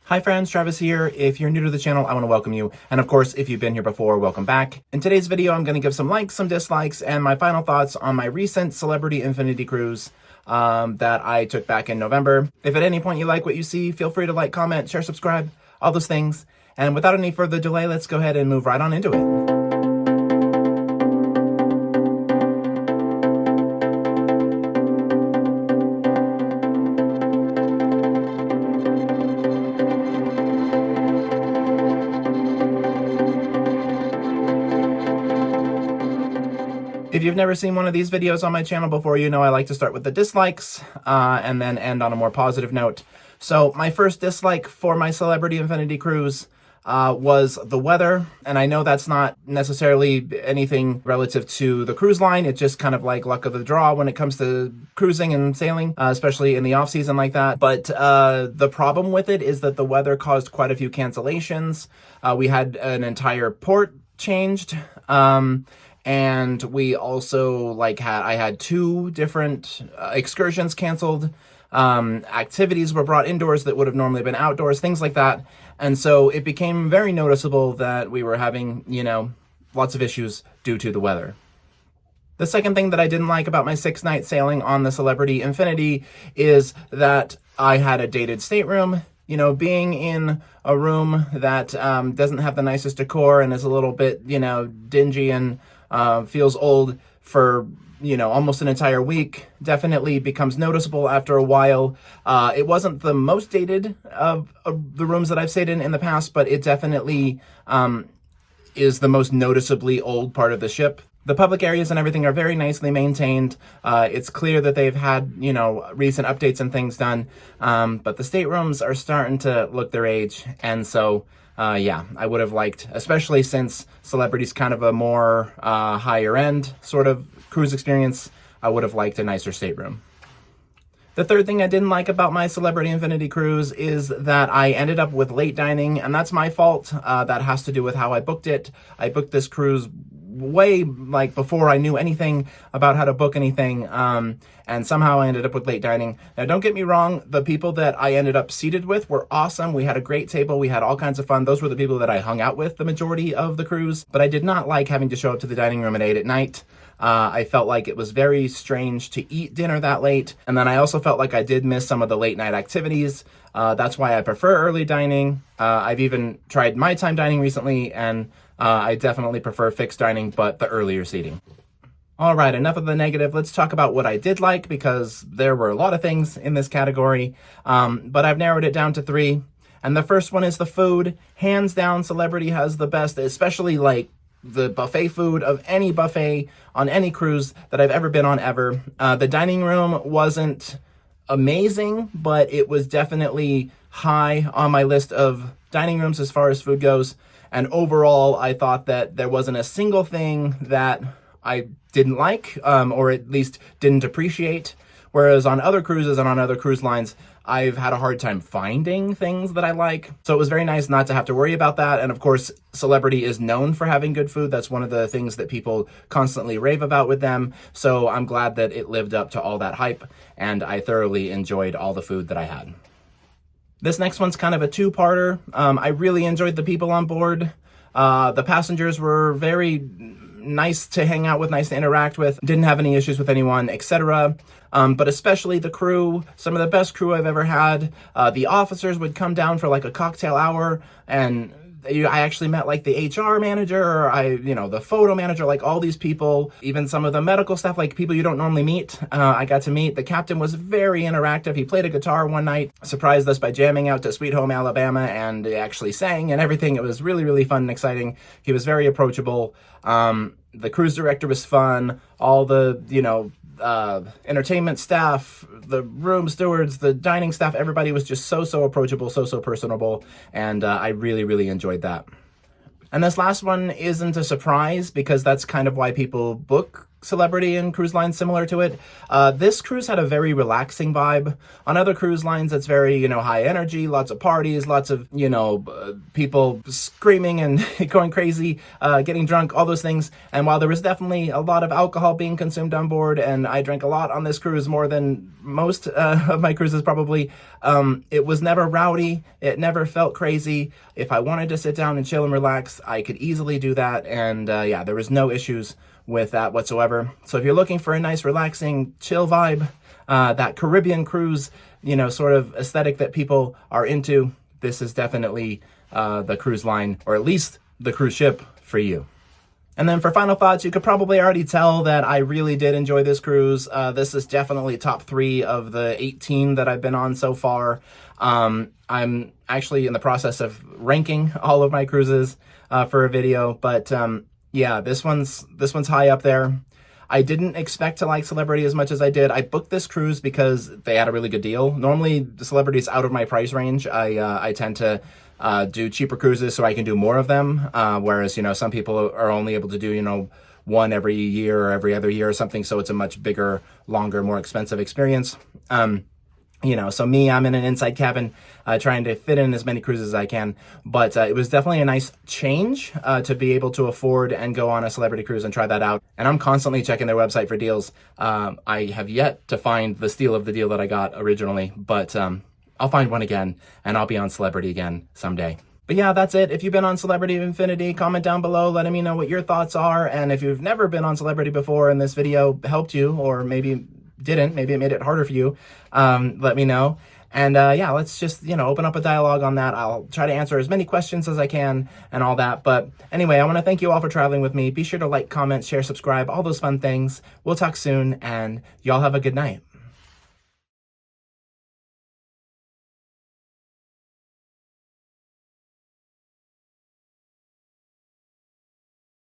Hi friends, Travis here. If you're new to the channel, I want to welcome you. And of course, if you've been here before, welcome back. In today's video, I'm going to give some likes, some dislikes, and my final thoughts on my recent Celebrity Infinity cruise that I took back in November. If at any point you like what you see, feel free to like, comment, share, subscribe, all those things. And without any further delay, let's go ahead and move right on into it. If you've never seen one of these videos on my channel before, you know I like to start with the dislikes and then end on a more positive note. So my first dislike for my Celebrity Infinity cruise was the weather. And I know that's not necessarily anything relative to the cruise line. It's just kind of like luck of the draw when it comes to cruising and sailing, especially in the off season like that. But the problem with it is that the weather caused quite a few cancellations. We had an entire port changed. And we also I had two different excursions canceled. Activities were brought indoors that would have normally been outdoors, things like that. And so it became very noticeable that we were having, lots of issues due to the weather. The second thing that I didn't like about my 6-night sailing on the Celebrity Infinity is that I had a dated stateroom. Being in a room that doesn't have the nicest decor and is a little bit, dingy and feels old for, almost an entire week, definitely becomes noticeable after a while. It wasn't the most dated of the rooms that I've stayed in the past, but it definitely is the most noticeably old part of the ship. The public areas and everything are very nicely maintained. It's clear that they've had, recent updates and things done. But the staterooms are starting to look their age. And so, I would have liked, especially since Celebrity's kind of a more higher end sort of cruise experience, I would have liked a nicer stateroom. The third thing I didn't like about my Celebrity Infinity cruise is that I ended up with late dining, and that's my fault. That has to do with how I booked it. I booked this cruise way before I knew anything about how to book anything, and somehow I ended up with late dining. Now don't get me wrong, the people that I ended up seated with were awesome. We had a great table, we had all kinds of fun. Those were the people that I hung out with the majority of the cruise, but I did not like having to show up to the dining room at 8 at night. I felt like it was very strange to eat dinner that late, and then I also felt like I did miss some of the late night activities. That's why I prefer early dining. I've even tried my time dining recently, and I definitely prefer fixed dining, but the earlier seating. All right, enough of the negative. Let's talk about what I did like, because there were a lot of things in this category, but I've narrowed it down to 3. And the first one is the food. Hands down, Celebrity has the best, especially the buffet food of any buffet on any cruise that I've ever been on ever. The dining room wasn't amazing, but it was definitely high on my list of dining rooms as far as food goes. And overall, I thought that there wasn't a single thing that I didn't like, or at least didn't appreciate. Whereas on other cruises and on other cruise lines, I've had a hard time finding things that I like. So it was very nice not to have to worry about that. And of course, Celebrity is known for having good food. That's one of the things that people constantly rave about with them. So I'm glad that it lived up to all that hype, and I thoroughly enjoyed all the food that I had. This next one's kind of a two-parter. I really enjoyed the people on board. The passengers were very nice to hang out with, nice to interact with, didn't have any issues with anyone, etc. But especially the crew, some of the best crew I've ever had. The officers would come down for a cocktail hour, and I actually met the HR manager, or the photo manager, all these people, even some of the medical staff, people you don't normally meet. I got to meet. The captain was very interactive. He played a guitar one night, surprised us by jamming out to Sweet Home Alabama, and actually sang and everything. It was really, really fun and exciting. He was very approachable. The cruise director was fun. All the, entertainment staff, the room stewards, the dining staff, everybody was just so approachable, so personable, and I really, really enjoyed that. And this last one isn't a surprise, because that's kind of why people book celebrity and cruise lines similar to it. This cruise had a very relaxing vibe. On other cruise lines, it's very, you know, high energy, lots of parties, lots of, you know, people screaming and going crazy, getting drunk, all those things. And while there was definitely a lot of alcohol being consumed on board, and I drank a lot on this cruise, more than most of my cruises probably, it was never rowdy. It never felt crazy. If I wanted to sit down and chill and relax, I could easily do that. And yeah, there was no issues with that whatsoever. So if you're looking for a nice, relaxing, chill vibe, that Caribbean cruise, you know, sort of aesthetic that people are into, this is definitely the cruise line, or at least the cruise ship for you. And then for final thoughts, you could probably already tell that I really did enjoy this cruise. This is definitely top 3 of the 18 that I've been on so far. I'm actually in the process of ranking all of my cruises for a video, but yeah, this one's high up there. I didn't expect to like Celebrity as much as I did. I booked this cruise because they had a really good deal. Normally, the Celebrity is out of my price range. I tend to do cheaper cruises so I can do more of them. Whereas, you know, some people are only able to do, you know, one every year or every other year or something. So it's a much bigger, longer, more expensive experience. You know, so me, I'm in an inside cabin trying to fit in as many cruises as I can. But it was definitely a nice change to be able to afford and go on a Celebrity cruise and try that out. And I'm constantly checking their website for deals. I have yet to find the steal of the deal that I got originally, but I'll find one again, and I'll be on Celebrity again someday. But yeah, that's it. If you've been on Celebrity Infinity, comment down below, letting me know what your thoughts are. And if you've never been on Celebrity before and this video helped you, or maybe didn't, maybe it made it harder for you, let me know. And yeah, let's just, you know, open up a dialogue on that. I'll try to answer as many questions as I can and all that. But anyway, I want to thank you all for traveling with me. Be sure to like, comment, share, subscribe, all those fun things. We'll talk soon, and y'all have a good night.